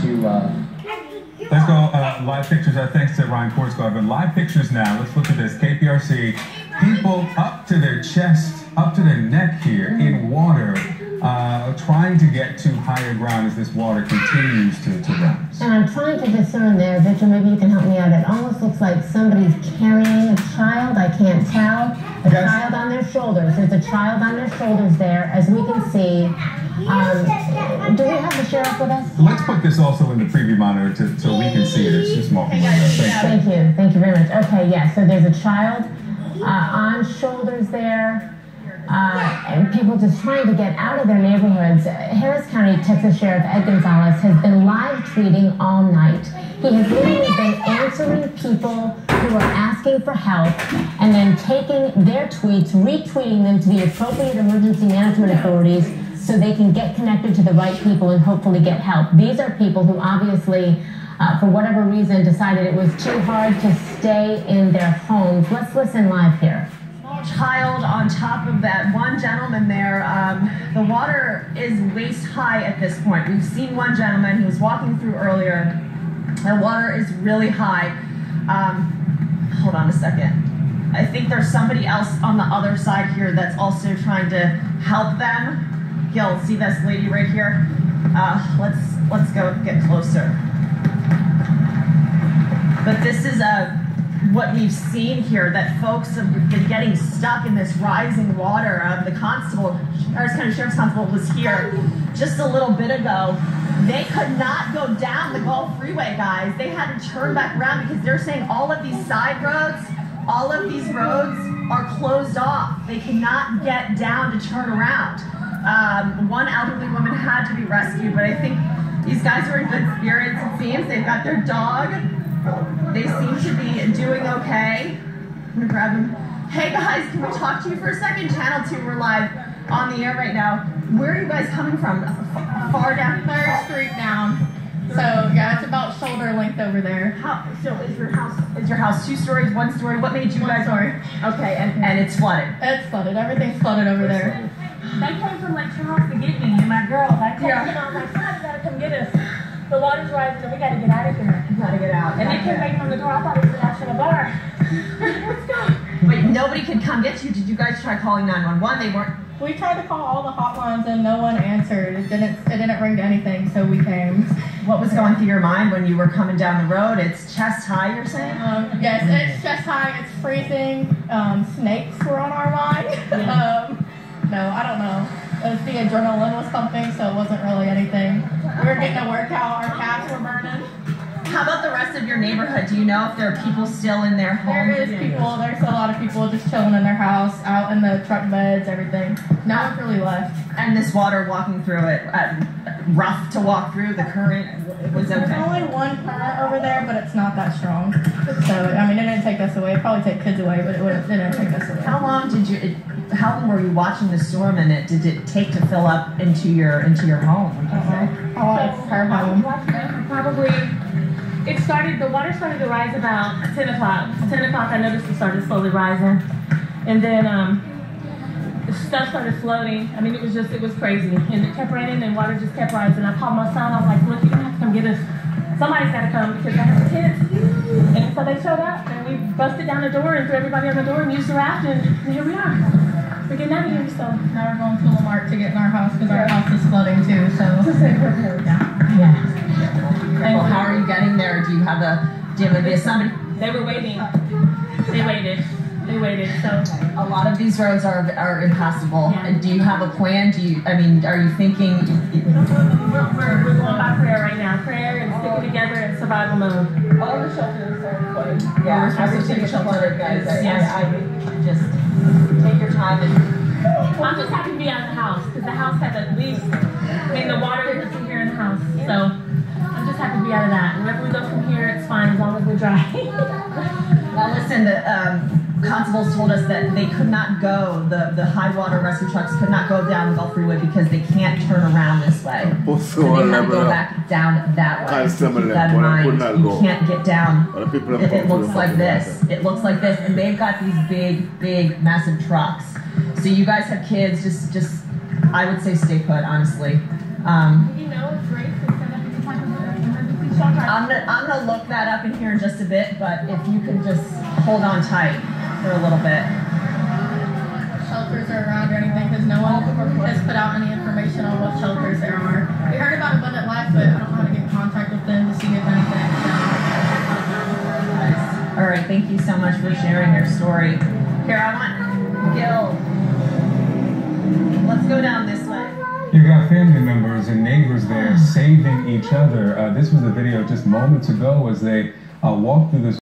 to... Let's go live pictures. Thanks to Ryan Korsgaard. But live pictures now. Let's look at this. KPRC. People up to their chest, up to their neck here in water, trying to get to higher ground as this water continues to rise. And I'm trying to discern there, Victor, maybe you can help me out. It almost looks like somebody's carrying a child. I can't tell. A child on their shoulders. There's a child on their shoulders there, as we can see. Do we have the sheriff with us? Let's put this also in the preview monitor so we can see it. It's too small. Thank you. Thank you very much. Okay, yeah, so there's a child on shoulders there. And people just trying to get out of their neighborhoods. Harris County, Texas Sheriff Ed Gonzalez has been live tweeting all night. He has literally been answering people who are asking for help and then taking their tweets, retweeting them to the appropriate emergency management authorities so they can get connected to the right people and hopefully get help. These are people who obviously, for whatever reason, decided it was too hard to stay in their homes. Let's listen live here. Child on top of that one gentleman there. The water is waist high at this point. We've seen one gentleman, he was walking through earlier. The water is really high. Hold on a second. I think there's somebody else on the other side here that's also trying to help them. Gil, see this lady right here? Let's go get closer. But this is what we've seen here, that folks have been getting stuck in this rising water. The constable, Harris County Sheriff's Constable, was here just a little bit ago. They could not go down the Gulf Freeway, guys. They had to turn back around because they're saying all of these side roads, all of these roads are closed off. They cannot get down to turn around. One elderly woman had to be rescued, but I think these guys are in good spirits, it seems. They've got their dog. They seem to be doing okay. I'm gonna grab him. Hey guys, can we talk to you for a second? Channel 2, we're live on the air right now. Where are you guys coming from? Far down? 3rd Street down. So yeah, it's about shoulder length over there. So is your house 2 stories, 1 story? What made you guys? 1 story. Okay, and it's flooded. It's flooded. Everything's flooded over there. They came from Lake Charles to get me and my girl. I told them, I was like, somebody gotta come get us. The water's rising and we gotta get out of here. You gotta get out. And they came waiting on the door. I thought it was a national bar. Let's go. Wait, nobody could come get you. Did you guys try calling 911? They weren't. We tried to call all the hotlines and no one answered. It didn't ring to anything, so we came. What was going through your mind when you were coming down the road? It's chest high, you're saying? Yes, it's chest high. It's freezing. Snakes were on our mind. Yeah. No, I don't know. It was the adrenaline was pumping, so it wasn't really anything. We were getting a workout. Our calves were burning. How about the rest of your neighborhood? Do you know if there are people still in their home? There is people. There's a lot of people just chilling in their house, out in the truck beds, everything. No one's really left. And this water walking through it, rough to walk through, the current was okay? There's only one current over there, but it's not that strong. So, I mean, it didn't take us away. It'd probably take kids away, but it didn't take us away. How long were you watching the storm, and did it take to fill up into your home? Would you say? Her home. Probably. The water started to rise about 10 o'clock. 10 o'clock, I noticed it started slowly rising. And then stuff started floating. I mean, it was crazy. And it kept raining and water just kept rising. I called my son. I was like, look, you're going to have to come get us. Somebody's got to come because I have kids. And so they showed up and we busted down the door and threw everybody on the door and used the raft and here we are. We're getting out of here, so. Now we're going to Lamart to get in our house because our house is flooding too, so. Yeah. And how are you getting there? Do you have somebody? They were waiting. They waited, so. A lot of these roads are impassable. Yeah. Do you have a plan? Are you thinking? We're going by prayer right now. Prayer and sticking together in survival mode. All the shelters are closed. Yeah, everything is flooded, guys. I just take your time and. I'm just happy to be out of the house because the house has at least, the water is in here in the house. So I'm just happy to be out of that. Wherever we go from here, it's fine as long as we're dry. Well, listen, the constables told us that they could not go, the high water rescue trucks could not go down the Gulf Freeway because they can't turn around this way. So they had to go back down that way. So keep that in mind. You can't get down. It looks like this. It looks like this. And they've got these big, massive trucks. So you guys have kids, I would say stay put, honestly. It's great to set up I'm gonna look that up in here in just a bit, but if you can just hold on tight for a little bit. Shelters are around or anything, because no one has put out any information on what shelters there are. We heard about Abundant Life, but I don't know how to get in contact with them to see if anything. All right, thank you so much for sharing your story. Here, I want Gil. Let's go down this way. You got family members and neighbors there saving each other. This was a video just moments ago as they walked through this